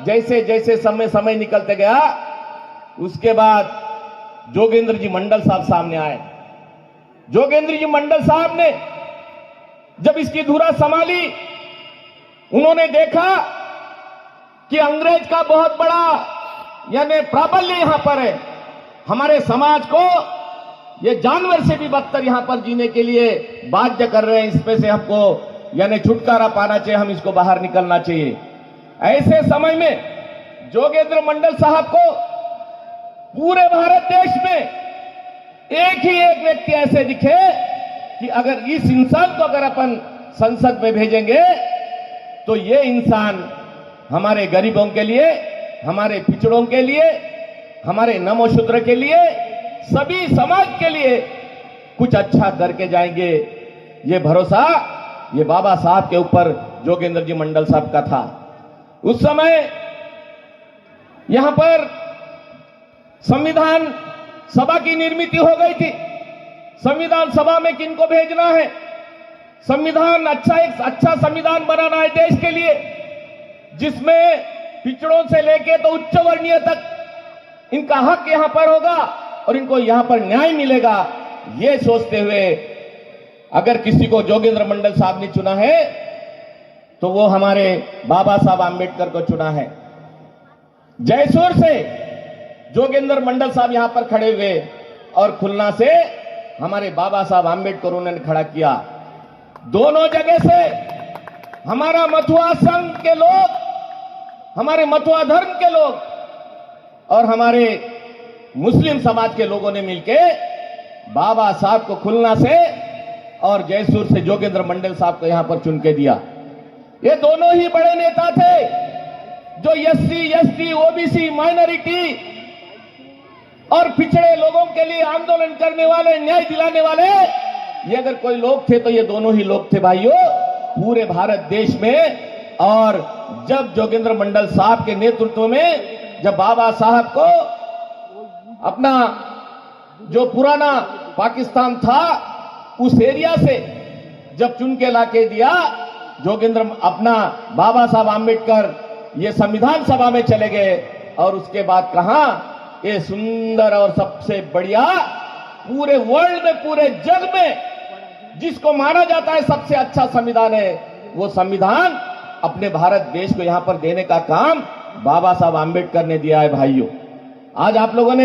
जैसे जैसे समय निकलते गया, उसके बाद जोगेंद्र जी मंडल साहब सामने आए। जोगेंद्र जी मंडल साहब ने जब इसकी धुरा संभाली, उन्होंने देखा कि अंग्रेज का बहुत बड़ा यानी प्राबल्य यहां पर है। हमारे समाज को ये जानवर से भी बदतर यहां पर जीने के लिए बाध्य कर रहे हैं। इसमें से हमको यानी छुटकारा पाना चाहिए, हम इसको बाहर निकलना चाहिए। ऐसे समय में जोगेंद्र मंडल साहब को पूरे भारत देश में एक ही एक व्यक्ति ऐसे दिखे कि अगर इस इंसान को अगर अपन संसद में भेजेंगे तो ये इंसान हमारे गरीबों के लिए, हमारे पिछड़ों के लिए, हमारे नमोशूद्र के लिए, सभी समाज के लिए कुछ अच्छा करके जाएंगे। ये भरोसा ये बाबा साहब के ऊपर जोगेंद्र जी मंडल साहब का था। उस समय यहां पर संविधान सभा की निर्मित हो गई थी। संविधान सभा में किनको भेजना है? संविधान एक अच्छा संविधान बनाना है देश के लिए, जिसमें पिछड़ों से लेके तो उच्च वर्णीय तक इनका हक यहां पर होगा और इनको यहां पर न्याय मिलेगा। ये सोचते हुए अगर किसी को जोगेंद्र मंडल साहब ने चुना है तो वो हमारे बाबा साहब आंबेडकर को चुना है। जयसूर से जोगेंद्र मंडल साहब यहां पर खड़े हुए और खुलना से हमारे बाबा साहब आंबेडकर उन्होंने खड़ा किया। दोनों जगह से हमारा मथुआ संघ के लोग, हमारे मथुआ धर्म के लोग और हमारे मुस्लिम समाज के लोगों ने मिलके बाबा साहब को खुलना से और जयसूर से जोगेंद्र मंडल साहब को यहां पर चुन के दिया। ये दोनों ही बड़े नेता थे जो एससी, एसटी, ओबीसी, माइनॉरिटी और पिछड़े लोगों के लिए आंदोलन करने वाले, न्याय दिलाने वाले, ये अगर कोई लोग थे तो ये दोनों ही लोग थे भाइयों पूरे भारत देश में। और जब जोगेंद्र मंडल साहब के नेतृत्व में जब बाबा साहब को अपना जो पुराना पाकिस्तान था उस एरिया से जब चुन के लाके दिया, जोगेंद्र अपना बाबा साहब आंबेडकर ये संविधान सभा में चले गए और उसके बाद कहा ये सुंदर और सबसे बढ़िया पूरे वर्ल्ड में, पूरे जग में जिसको माना जाता है सबसे अच्छा संविधान है, वो संविधान अपने भारत देश को यहां पर देने का काम बाबा साहब आंबेडकर ने दिया है। भाइयों, आज आप लोगों ने